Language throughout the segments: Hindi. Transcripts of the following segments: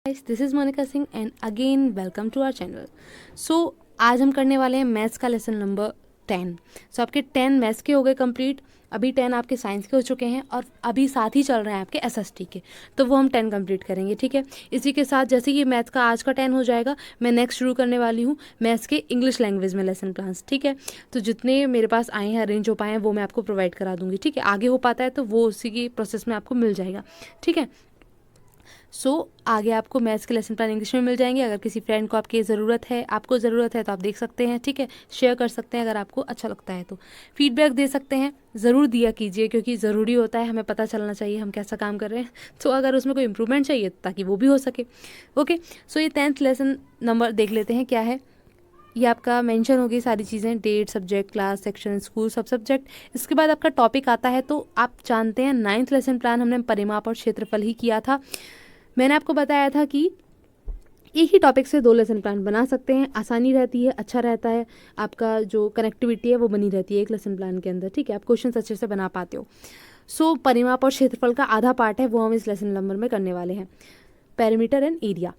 Guys, this is Monika Singh and again welcome to our channel. So आज हम करने वाले हैं मैथ्स का लेसन नंबर 10। सो आपके 10 मैथ्स के हो गए कंप्लीट, अभी 10 आपके साइंस के हो चुके हैं और अभी साथ ही चल रहे हैं आपके एसएसटी के, तो वो हम 10 कंप्लीट करेंगे। ठीक है, इसी के साथ जैसे कि मैथ्स का आज का 10 हो जाएगा, मैं नेक्स्ट शुरू करने वाली हूँ मैथ्स के इंग्लिश लैंग्वेज में लेसन प्लान्स। ठीक है, तो जितने मेरे पास आए हैं, अरेंज हो पाए हैं, वो मैं आपको प्रोवाइड करा दूँगी। ठीक है, आगे हो पाता है तो वो उसी की प्रोसेस में आपको मिल जाएगा। ठीक है, आगे आपको मैथ्स के लेसन प्लान इंग्लिश में मिल जाएंगे। अगर किसी फ्रेंड को आपकी ज़रूरत है, आपको ज़रूरत है, तो आप देख सकते हैं। ठीक है, शेयर कर सकते हैं अगर आपको अच्छा लगता है तो। फीडबैक दे सकते हैं, ज़रूर दिया कीजिए, क्योंकि ज़रूरी होता है, हमें पता चलना चाहिए हम कैसा काम कर रहे हैं। तो अगर उसमें कोई इंप्रूवमेंट चाहिए ताकि वो भी हो सके। ओके, सो ये 10th लेसन नंबर देख लेते हैं क्या है। ये आपका मेंशन होगी सारी चीज़ें, date, subject, class, section, school, सब सब्जेक्ट। इसके बाद आपका टॉपिक आता है, तो आप जानते हैं 9th लेसन प्लान हमने परिमाप और क्षेत्रफल ही किया था। मैंने आपको बताया था कि एक ही टॉपिक से 2 लेसन प्लान बना सकते हैं, आसानी रहती है, अच्छा रहता है, आपका जो कनेक्टिविटी है वो बनी रहती है एक लेसन प्लान के अंदर। ठीक है, आप क्वेश्चन अच्छे से बना पाते हो। परिमाप और क्षेत्रफल का आधा पार्ट है, वो हम इस लेसन नंबर में करने वाले हैं, पेरीमीटर एंड एरिया।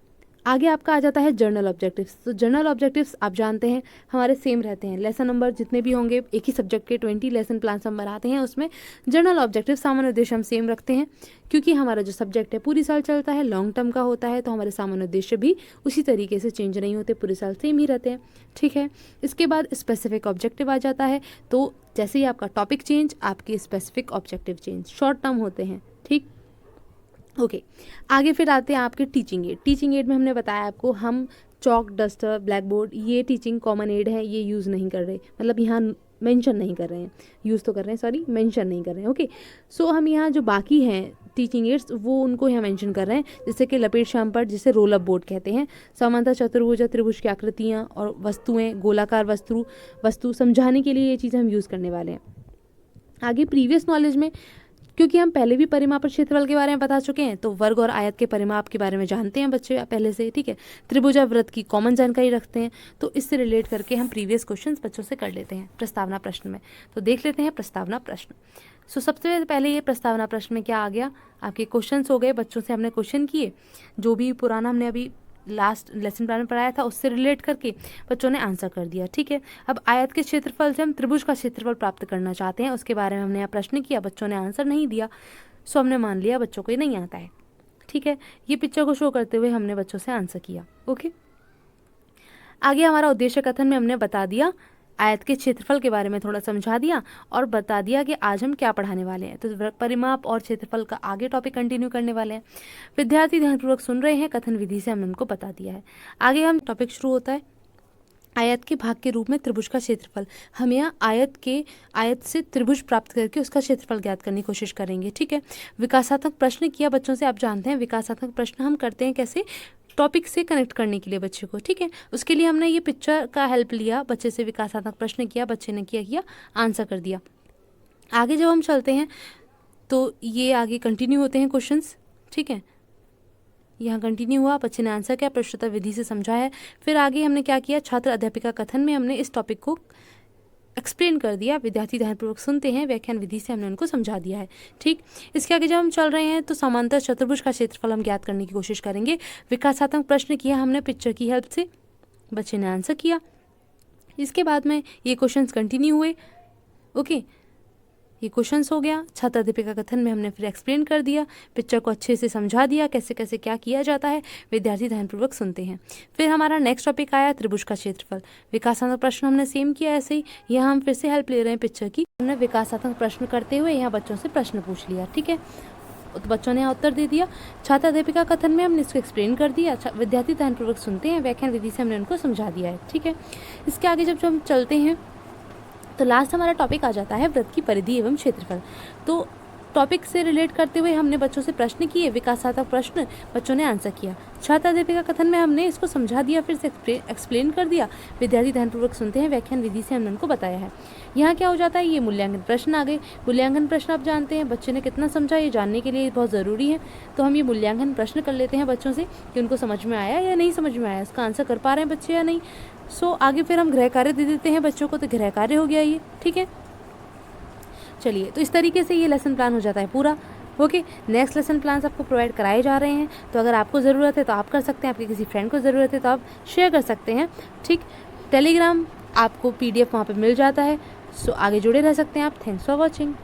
आगे आपका आ जाता है जर्नल ऑब्जेक्टिव्स। तो जर्नल ऑब्जेक्टिव्स आप जानते हैं हमारे सेम रहते हैं, लेसन नंबर जितने भी होंगे, एक ही सब्जेक्ट के 20 लेसन प्लान हम बनाते हैं, उसमें जर्नल ऑब्जेक्टिव सामान्य उद्देश्य हम सेम रखते हैं, क्योंकि हमारा जो सब्जेक्ट है पूरी साल चलता है, लॉन्ग टर्म का होता है, तो हमारे सामान्य उद्देश्य भी उसी तरीके से चेंज नहीं होते, पूरे साल सेम ही रहते हैं। ठीक है, इसके बाद स्पेसिफिक ऑब्जेक्टिव आ जाता है, तो जैसे ही आपका टॉपिक चेंज, आपके specific objective change, short term होते हैं। ठीक, ओके, आगे फिर आते हैं आपके टीचिंग एड। टीचिंग एड में हमने बताया आपको, हम चॉक, डस्टर, ब्लैक बोर्ड, ये टीचिंग कॉमन एड है, ये यूज़ नहीं कर रहे, मतलब यहाँ मेंशन नहीं कर रहे हैं, यूज़ तो कर रहे हैं, सॉरी मेंशन नहीं कर रहे हैं। ओके, हम यहाँ जो बाकी हैं टीचिंग एड्स, वो उनको यहाँ मेंशन कर रहे हैं, जैसे कि लपेट शाम पर, जिसे रोल अप बोर्ड कहते हैं, समांतर चतुर्भुज या त्रिभुज की आकृतियाँ और वस्तुएँ, गोलाकार वस्तु समझाने के लिए ये चीज़ें हम यूज़ करने वाले हैं। आगे प्रीवियस नॉलेज में, क्योंकि हम पहले भी परिमाप और क्षेत्रफल के बारे में बता चुके हैं, तो वर्ग और आयत के परिमाप के बारे में जानते हैं बच्चे पहले से। ठीक है, त्रिभुज और वृत्त की कॉमन जानकारी रखते हैं, तो इससे रिलेट करके हम प्रीवियस क्वेश्चंस बच्चों से कर लेते हैं प्रस्तावना प्रश्न में। तो देख लेते हैं प्रस्तावना प्रश्न। सबसे पहले ये प्रस्तावना प्रश्न में क्या आ गया, आपके क्वेश्चंस हो गए, बच्चों से हमने क्वेश्चन किए, जो भी पुराना हमने अभी लास्ट लेसन प्लान में पढ़ाया था उससे रिलेट करके बच्चों ने आंसर कर दिया। ठीक है, अब आयत के क्षेत्रफल से हम त्रिभुज का क्षेत्रफल प्राप्त करना चाहते हैं, उसके बारे में हमने यहाँ प्रश्न किया, बच्चों ने आंसर नहीं दिया, हमने मान लिया बच्चों को ये नहीं आता है। ठीक है, ये पिक्चर को शो करते हुए हमने बच्चों से आंसर किया। ओके, आगे हमारा उद्देश्य कथन में हमने बता दिया, आयत के क्षेत्रफल के बारे में थोड़ा समझा दिया और बता दिया कि आज हम क्या पढ़ाने वाले हैं। तो परिमाप और क्षेत्रफल का आगे टॉपिक कंटिन्यू करने वाले हैं। विद्यार्थी ध्यानपूर्वक सुन रहे हैं, कथन विधि से हमने उनको बता दिया है। आगे हम टॉपिक शुरू होता है, आयत के भाग के रूप में त्रिभुज का क्षेत्रफल। हम यहाँ आयत से त्रिभुज प्राप्त करके उसका क्षेत्रफल ज्ञात करने की कोशिश करेंगे। ठीक है, विकासात्मक प्रश्न किया बच्चों से, आप जानते हैं विकासात्मक प्रश्न हम करते हैं कैसे, टॉपिक से कनेक्ट करने के लिए बच्चे को। ठीक है, उसके लिए हमने ये पिक्चर का हेल्प लिया, बच्चे से विकासात्मक प्रश्न किया, बच्चे ने किया आंसर कर दिया। आगे जब हम चलते हैं तो ये आगे कंटिन्यू होते हैं क्वेश्चंस। ठीक है, यहाँ कंटिन्यू हुआ, बच्चे ने आंसर किया, प्रश्नोत्तर विधि से समझा है। फिर आगे हमने क्या किया, छात्र अध्यापिका कथन में हमने इस टॉपिक को एक्सप्लेन कर दिया, विद्यार्थी ध्यानपूर्वक सुनते हैं, व्याख्यान विधि से हमने उनको समझा दिया है। ठीक, इसके आगे जब हम चल रहे हैं तो समांतर चतुर्भुज का क्षेत्रफल हम ज्ञात करने की कोशिश करेंगे। विकासात्मक प्रश्न किया हमने पिक्चर की हेल्प से, बच्चे ने आंसर किया। इसके बाद में ये क्वेश्चंस कंटिन्यू हुए। ओके, ये क्वेश्चंस हो गया, छात्र अध्यापिका कथन में हमने फिर एक्सप्लेन कर दिया, पिक्चर को अच्छे से समझा दिया, कैसे कैसे क्या किया जाता है, विद्यार्थी ध्यानपूर्वक सुनते हैं। फिर हमारा नेक्स्ट टॉपिक आया त्रिभुज का क्षेत्रफल। विकासात्मक प्रश्न हमने सेम किया ऐसे ही, यहाँ हम फिर से हेल्प ले रहे हैं पिक्चर की। हमने विकासात्मक प्रश्न करते हुए यहाँ बच्चों से प्रश्न पूछ लिया। ठीक है, तो बच्चों ने उत्तर दे दिया। छात्र अध्यापिका कथन में हमने इसको एक्सप्लेन कर दिया, विद्यार्थी ध्यानपूर्वक सुनते हैं, व्याख्यान विधि से हमने उनको समझा दिया है। ठीक है, इसके आगे जब हम चलते हैं तो लास्ट हमारा टॉपिक आ जाता है वृत्त की परिधि एवं क्षेत्रफल। तो टॉपिक से रिलेट करते हुए हमने बच्चों से प्रश्न किए, विकासात्मक प्रश्न, बच्चों ने आंसर किया। छात्र अध्यापिका कथन में हमने इसको समझा दिया, फिर से एक्सप्लेन कर दिया, विद्यार्थी ध्यानपूर्वक सुनते हैं, व्याख्यान विधि से हमने उनको बताया है। यहाँ क्या हो जाता है, ये मूल्यांकन प्रश्न आ गए। मूल्यांकन प्रश्न आप जानते हैं बच्चे ने कितना समझा, ये जानने के लिए बहुत ज़रूरी है। तो हम ये मूल्यांकन प्रश्न कर लेते हैं बच्चों से कि उनको समझ में आया या नहीं समझ में आया, इसका आंसर कर पा रहे हैं बच्चे या नहीं। आगे फिर हम गृह कार्य दे देते हैं बच्चों को, तो गृह कार्य हो गया ये। ठीक है, चलिए, तो इस तरीके से ये लेसन प्लान हो जाता है पूरा। ओके, नेक्स्ट लेसन प्लान्स आपको प्रोवाइड कराए जा रहे हैं, तो अगर आपको ज़रूरत है तो आप कर सकते हैं, आपके किसी फ्रेंड को ज़रूरत है तो आप शेयर कर सकते हैं। ठीक, टेलीग्राम आपको PDF वहाँ पे मिल जाता है। सो आगे जुड़े रह सकते हैं आप। Thanks for watching.